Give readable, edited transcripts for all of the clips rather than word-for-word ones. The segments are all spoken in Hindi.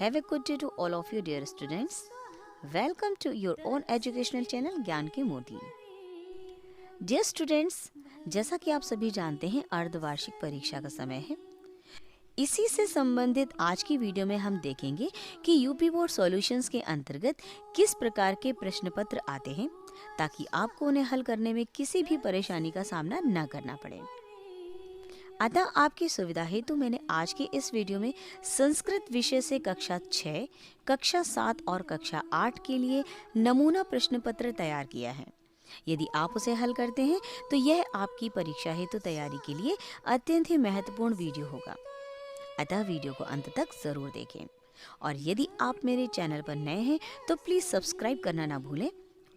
Have a good day to all of you dear students. Welcome to your own educational channel ज्ञान की मोती। Dear students, जैसा कि आप सभी जानते हैं अर्धवार्षिक परीक्षा का समय है। इसी से संबंधित आज की वीडियो में हम देखेंगे कि यूपी बोर्ड सॉल्यूशंस के अंतर्गत किस प्रकार के प्रश्न पत्र आते हैं ताकि आपको उन्हें हल करने में किसी भी परेशानी का सामना न करना पड़े। अतः आपकी सुविधा हेतु मैंने आज के इस वीडियो में संस्कृत विषय से कक्षा 6, कक्षा 7 और कक्षा 8 के लिए नमूना प्रश्न पत्र तैयार किया है। यदि आप उसे हल करते हैं तो यह आपकी परीक्षा हेतु तैयारी के लिए अत्यंत ही महत्वपूर्ण वीडियो होगा। अतः वीडियो को अंत तक जरूर देखें और यदि आप मेरे चैनल पर नए हैं तो प्लीज़ सब्सक्राइब करना ना भूलें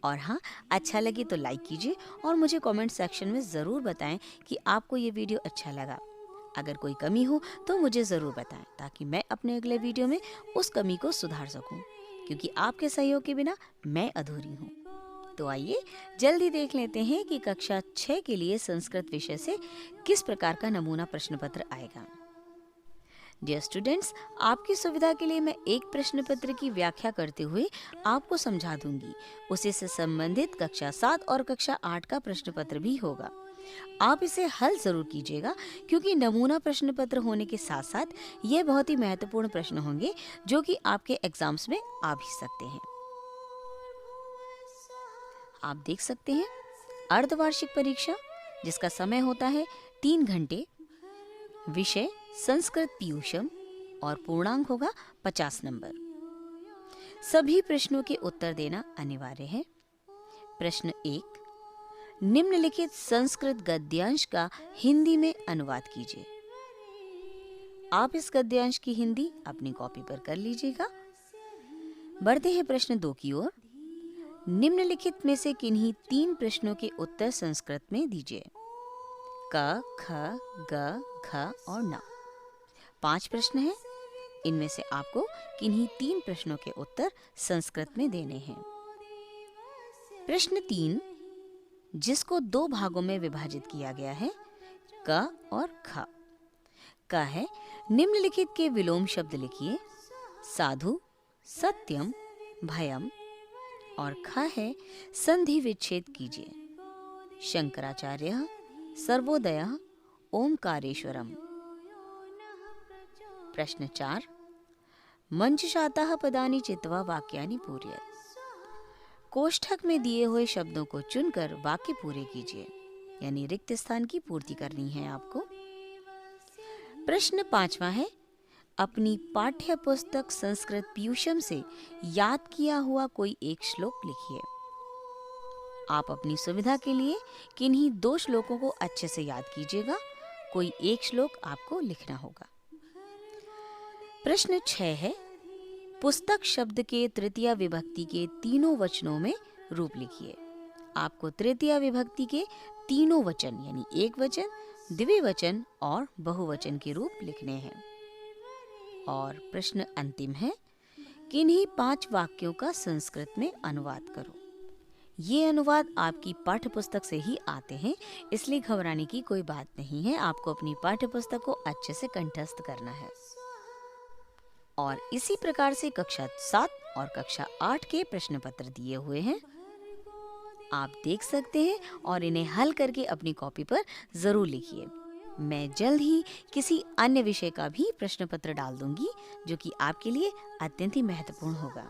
और हाँ, अच्छा लगे तो लाइक कीजिए और मुझे कमेंट सेक्शन में ज़रूर बताएं कि आपको ये वीडियो अच्छा लगा। अगर कोई कमी हो तो मुझे ज़रूर बताएं ताकि मैं अपने अगले वीडियो में उस कमी को सुधार सकूं, क्योंकि आपके सहयोग के बिना मैं अधूरी हूँ। तो आइए जल्दी देख लेते हैं कि कक्षा 6 के लिए संस्कृत विषय से किस प्रकार का नमूना प्रश्न पत्र आएगा। डियर स्टूडेंट्स, आपकी सुविधा के लिए मैं एक प्रश्न पत्र की व्याख्या करते हुए आपको समझा दूंगी। उसी से संबंधित कक्षा 7 और कक्षा 8 का प्रश्न पत्र भी होगा। आप इसे हल जरूर कीजिएगा, क्योंकि नमूना प्रश्न पत्र होने के साथ साथ ये बहुत ही महत्वपूर्ण प्रश्न होंगे जो कि आपके एग्जाम्स में आ भी सकते हैं। आप देख सकते हैं अर्धवार्षिक परीक्षा जिसका समय होता है 3 घंटे, विषय संस्कृत पीयूषम और पूर्णांक होगा 50 नंबर। सभी प्रश्नों के उत्तर देना अनिवार्य है। प्रश्न 1, निम्नलिखित संस्कृत गद्यांश का हिंदी में अनुवाद कीजिए। आप इस गद्यांश की हिंदी अपनी कॉपी पर कर लीजिएगा। बढ़ते हैं प्रश्न 2 की ओर। निम्नलिखित में से किन्हीं 3 प्रश्नों के उत्तर संस्कृत में दीजिए। क, ख, ग, घ और न। 5 प्रश्न हैं। इनमें से आपको किन्हीं 3 प्रश्नों के उत्तर संस्कृत में देने हैं। प्रश्न 3, जिसको 2 भागों में विभाजित किया गया है, क और ख। क है निम्नलिखित के विलोम शब्द लिखिए। साधु, सत्यम, भयम। और ख है संधि विच्छेद कीजिए। शंकराचार्य, सर्वोदय, ओमकारेश्वरम। प्रश्न 4, मंचशातः पदानि चित्वा वाक्यानि पूरयेत्। कोष्ठक में दिए हुए शब्दों को चुनकर वाक्य पूरे कीजिए, यानी रिक्त स्थान की पूर्ति करनी है आपको। प्रश्न 5वां है, अपनी पाठ्य पुस्तक संस्कृत पीयूषम से याद किया हुआ कोई एक श्लोक लिखिए। आप अपनी सुविधा के लिए किन्हीं 2 श्लोकों को अच्छे से याद कीजिएगा। कोई एक श्लोक आपको लिखना होगा। प्रश्न 6 है, पुस्तक शब्द के तृतीया विभक्ति के तीनों वचनों में रूप लिखिए। आपको तृतीया विभक्ति के तीनों वचन यानी एक वचन, द्विवचन और बहुवचन के रूप लिखने हैं। और प्रश्न अंतिम है, किन्हीं 5 वाक्यों का संस्कृत में अनुवाद करो। ये अनुवाद आपकी पाठ्य पुस्तक से ही आते हैं, इसलिए घबराने की कोई बात नहीं है। आपको अपनी पाठ्य पुस्तक को अच्छे से कंठस्थ करना है। और इसी प्रकार से कक्षा 7 और कक्षा 8 के प्रश्न पत्र दिए हुए हैं, आप देख सकते हैं और इन्हें हल करके अपनी कॉपी पर जरूर लिखिए। मैं जल्द ही किसी अन्य विषय का भी प्रश्न पत्र डाल दूंगी जो कि आपके लिए अत्यंत ही महत्वपूर्ण होगा।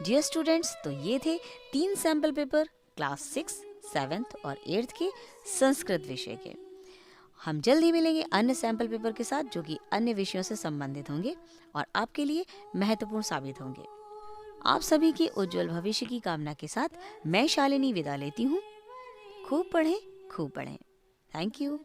डियर स्टूडेंट्स, तो ये थे 3 सैम्पल पेपर क्लास 6, 7th और 8th के संस्कृत विषय के। हम जल्द ही मिलेंगे अन्य सैम्पल पेपर के साथ जो कि अन्य विषयों से संबंधित होंगे और आपके लिए महत्वपूर्ण साबित होंगे। आप सभी के उज्जवल भविष्य की कामना के साथ मैं शालिनी विदा लेती हूँ। खूब पढ़ें, खूब पढ़ें। Thank you.